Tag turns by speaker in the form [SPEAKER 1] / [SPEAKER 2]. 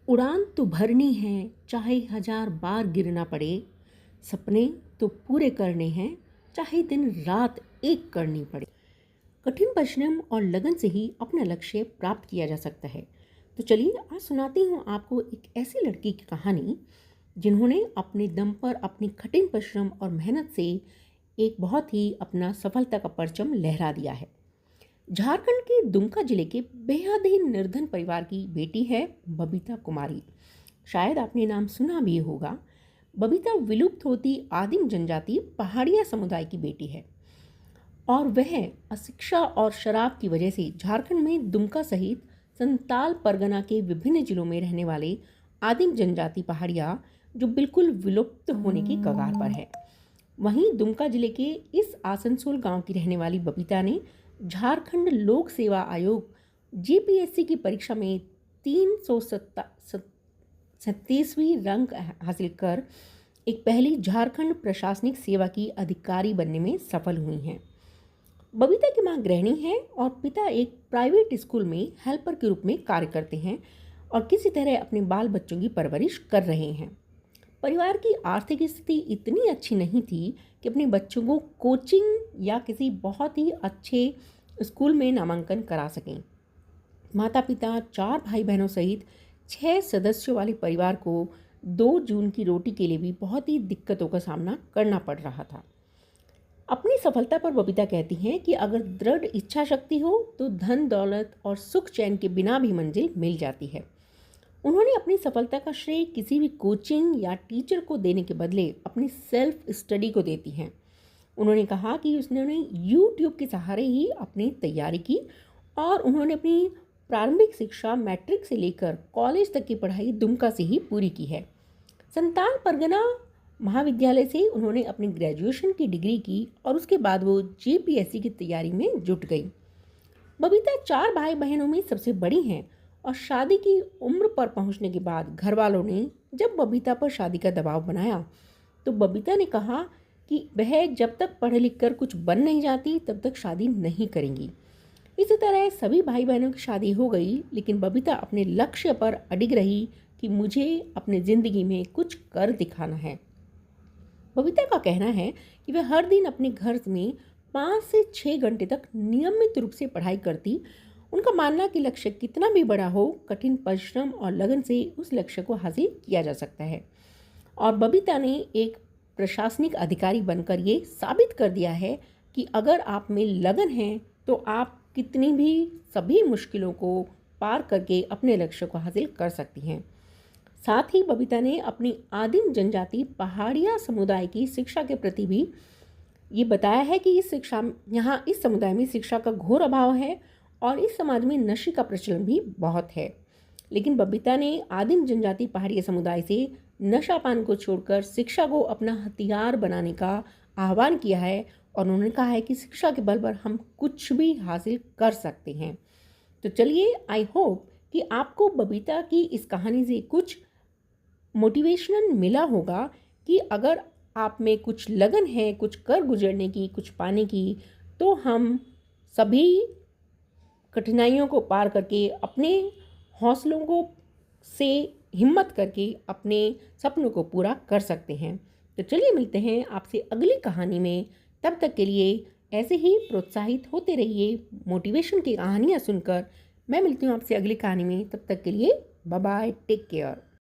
[SPEAKER 1] उड़ान तो भरनी है, चाहे हजार बार गिरना पड़े। सपने तो पूरे करने हैं, चाहे दिन रात एक करनी पड़े। कठिन परिश्रम और लगन से ही अपना लक्ष्य प्राप्त किया जा सकता है। तो चलिए आज सुनाती हूँ आपको एक ऐसी लड़की की कहानी जिन्होंने अपने दम पर अपनी कठिन परिश्रम और मेहनत से एक बहुत ही अपना सफलता का परचम लहरा दिया है। झारखंड के दुमका जिले के बेहद ही निर्धन परिवार की बेटी है बबीता कुमारी। शायद आपने नाम सुना भी होगा। बबीता विलुप्त होती आदिम जनजाति पहाड़िया समुदाय की बेटी है और वह अशिक्षा और शराब की वजह से झारखंड में दुमका सहित संताल परगना के विभिन्न जिलों में रहने वाले आदिम जनजाति पहाड़िया जो बिल्कुल विलुप्त होने की कगार पर है। वहीं दुमका जिले के इस आसनसोल गांव की रहने वाली बबीता ने झारखंड लोक सेवा आयोग जीपीएससी की परीक्षा में 337वीं रैंक हासिल कर एक पहली झारखंड प्रशासनिक सेवा की अधिकारी बनने में सफल हुई हैं। बबीता की मां गृहिणी है और पिता एक प्राइवेट स्कूल में हेल्पर के रूप में कार्य करते हैं और किसी तरह अपने बाल बच्चों की परवरिश कर रहे हैं। परिवार की आर्थिक स्थिति इतनी अच्छी नहीं थी कि अपने बच्चों को कोचिंग या किसी बहुत ही अच्छे स्कूल में नामांकन करा सकें। माता पिता 4 भाई बहनों सहित 6 सदस्यों वाले परिवार को 2 जून की रोटी के लिए भी बहुत ही दिक्कतों का सामना करना पड़ रहा था। अपनी सफलता पर बबीता कहती हैं कि अगर दृढ़ इच्छा शक्ति हो तो धन दौलत और सुख चैन के बिना भी मंजिल मिल जाती है। उन्होंने अपनी सफलता का श्रेय किसी भी कोचिंग या टीचर को देने के बदले अपनी सेल्फ स्टडी को देती हैं। उन्होंने कहा कि उसने यूट्यूब के सहारे ही अपनी तैयारी की और उन्होंने अपनी प्रारंभिक शिक्षा मैट्रिक से लेकर कॉलेज तक की पढ़ाई दुमका से ही पूरी की है। संताल परगना महाविद्यालय से उन्होंने अपनी ग्रेजुएशन की डिग्री की और उसके बाद वो जीपीएससी की तैयारी में जुट गई। बबीता 4 भाई बहनों में सबसे बड़ी हैं और शादी की उम्र पर पहुंचने के बाद घर वालों ने जब बबीता पर शादी का दबाव बनाया तो बबीता ने कहा कि वह जब तक पढ़ लिख कर कुछ बन नहीं जाती तब तक शादी नहीं करेंगी। इसी तरह सभी भाई बहनों की शादी हो गई, लेकिन बबीता अपने लक्ष्य पर अडिग रही कि मुझे अपनी ज़िंदगी में कुछ कर दिखाना है। बबीता का कहना है कि वह हर दिन अपने घर में 5 से 6 घंटे तक नियमित रूप से पढ़ाई करती। उनका मानना कि लक्ष्य कितना भी बड़ा हो, कठिन परिश्रम और लगन से उस लक्ष्य को हासिल किया जा सकता है। और बबीता ने एक प्रशासनिक अधिकारी बनकर ये साबित कर दिया है कि अगर आप में लगन है तो आप कितनी भी सभी मुश्किलों को पार करके अपने लक्ष्य को हासिल कर सकती हैं। साथ ही बबीता ने अपनी आदिम जनजाति पहाड़िया समुदाय की शिक्षा के प्रति भी ये बताया है कि इस समुदाय में शिक्षा का घोर अभाव है और इस समाज में नशे का प्रचलन भी बहुत है। लेकिन बबीता ने आदिम जनजाति पहाड़िया समुदाय से नशापान को छोड़कर शिक्षा को अपना हथियार बनाने का आह्वान किया है और उन्होंने कहा है कि शिक्षा के बल पर हम कुछ भी हासिल कर सकते हैं। तो चलिए, आई होप कि आपको बबीता की इस कहानी से कुछ मोटिवेशनल मिला होगा कि अगर आप में कुछ लगन है, कुछ कर गुजरने की, कुछ पाने की, तो हम सभी कठिनाइयों को पार करके अपने हौसलों को से हिम्मत करके अपने सपनों को पूरा कर सकते हैं। तो चलिए मिलते हैं आपसे अगली कहानी में। तब तक के लिए ऐसे ही प्रोत्साहित होते रहिए मोटिवेशन की कहानियाँ सुनकर। मैं मिलती हूँ आपसे अगली कहानी में। तब तक के लिए बाय बाय, टेक केयर।